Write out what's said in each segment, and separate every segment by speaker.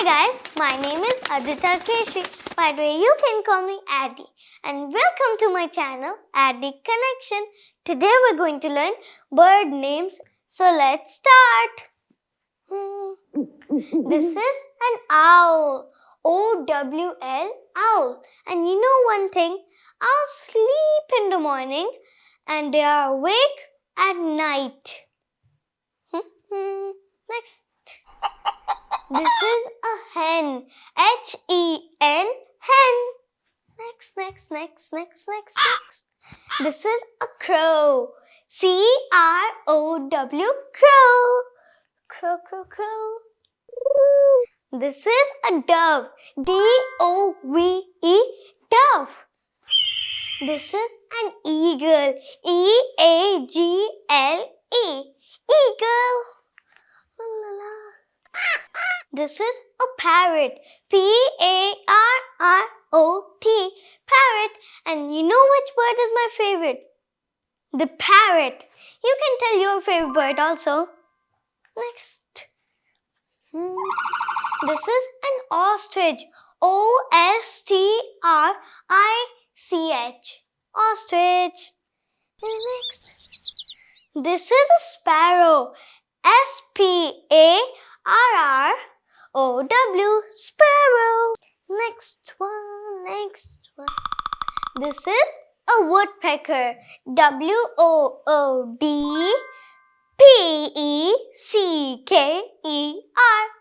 Speaker 1: Hi guys, my name is Adi Keshari. By the way, you can call me Adi. And welcome to my channel, Adi Connection. Today we're going to learn bird names. So let's start. This is an owl. O-W-L, owl. And you know one thing, owls sleep in the morning and they are awake at night. Next. This is a hen. H-E-N, hen. Next. This is a crow. C-R-O-W, crow. Crow. This is a dove. D-O-V-E, dove. This is an eagle. E-A-G-L-E, eagle. This is a parrot. P-A-R-R-O-T, parrot. And you know which bird is my favorite? The parrot. You can tell your favorite bird also. Next. This is an ostrich. O-S-T-R-I-C-H. Ostrich. Next. This is a sparrow. S-P-A-R-R-O-W, sparrow. Next one. This is a woodpecker. W-O-O-D-P-E-C-K-E-R,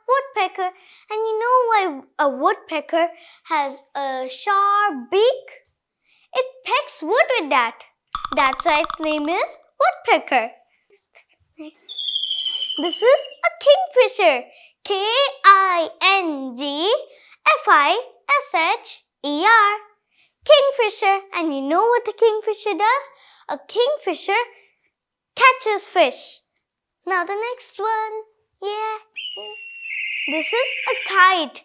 Speaker 1: woodpecker. And you know why a woodpecker has a sharp beak? It pecks wood with that. That's why its name is woodpecker. This is a kingfisher. K-I-N-G-F-I-S-H-E-R. Kingfisher. And you know what a kingfisher does? A kingfisher catches fish. Now the next one. Yeah. This is a kite.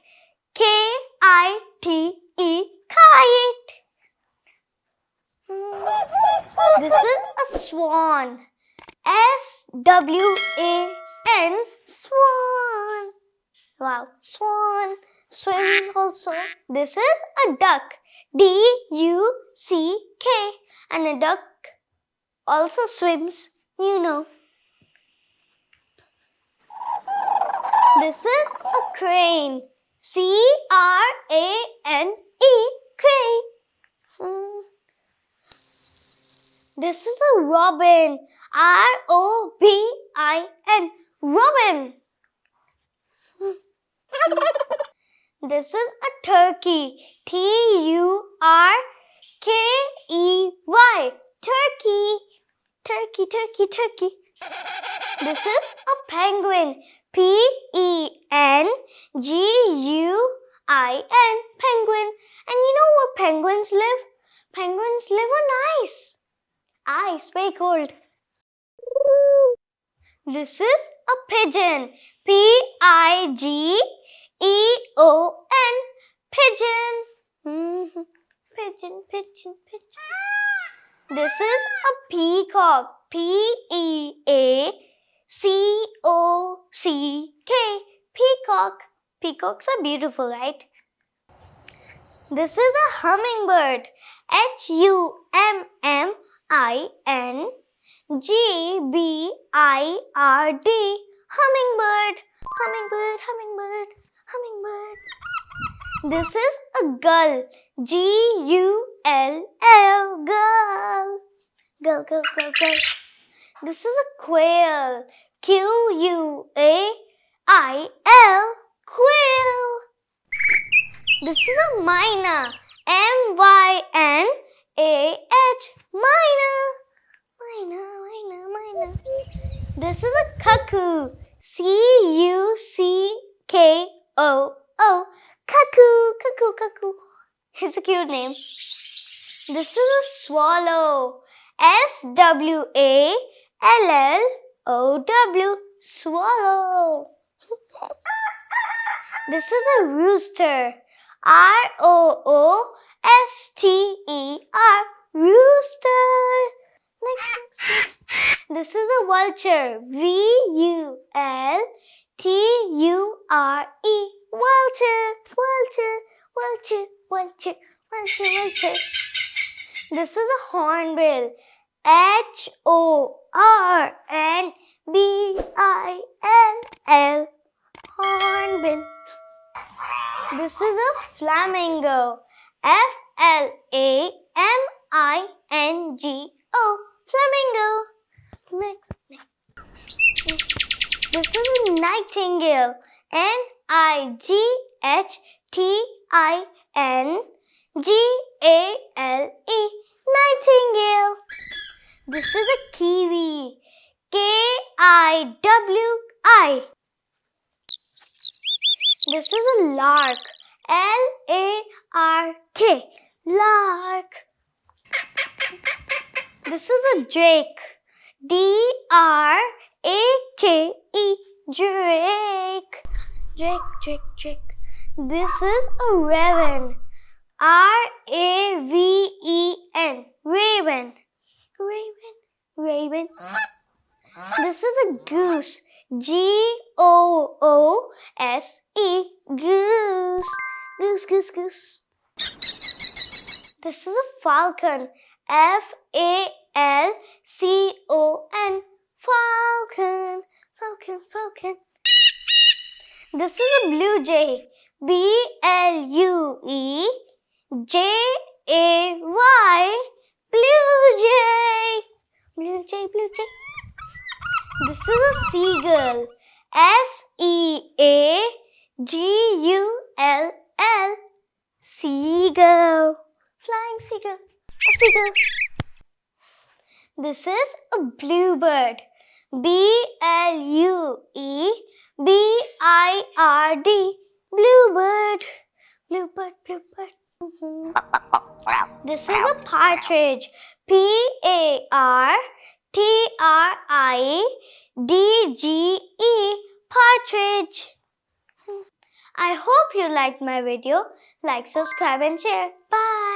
Speaker 1: K-I-T-E, kite. This is a swan. S-W-A-N, swan. Wow, swan. Swims also. This is a duck. D-U-C-K. And a duck also swims, you know. This is a crane. C-R-A-N-E, crane. This is a robin. R-O-B-I-N, robin. This is a turkey. T-U-R-K-E-Y, turkey. Turkey. This is a penguin. P-E-N-G-U-I-N, penguin. And you know where penguins live? Penguins live on ice. Ice, very cold. This is a pigeon. P-I-G-E-O-N, pigeon. Pigeon. This is a peacock. P-E-A-C-O-C-K, peacock. Peacocks are beautiful, right? This is a hummingbird. H-U-M-M-I-N-G-B-I-R-D, hummingbird. This is a gull. G-U-L-L, gull. Gull. This is a quail. Q-U-A-I-L, quail. This is a myna. M-Y-N-A-H, myna. This is a cuckoo. C-U-C-K-O-O, cuckoo. It's a cute name. This is a swallow. S-W-A-L-L-O-W, swallow. This is a rooster. R-O-O-S-T-E-R, rooster. Next. This is a vulture. V-U-L-T-U-R-E, vulture. vulture, vulture, vulture, vulture, vulture, vulture. This is a hornbill. Hornbill. Hornbill. This is a flamingo. Flamingo. Flamingo. Next. This is a nightingale. Nightgale. Nightingale. This is a kiwi. Kiwi. This is a lark. Lark. Lark. This is a drake. Drake. Drake. Drake. This is a raven. Raven. Raven. This is a goose. Goose. Goose. This is a falcon. Falcon. Falcon. This is a blue jay. Bluejay. Blue jay. This is a seagull. Seagull. Seagull. Flying seagull. A seagull. This is a bluebird. Bluebird. Bluebird. This is a partridge. Partridge. Partridge. I hope you liked my video. Like, subscribe and share. Bye.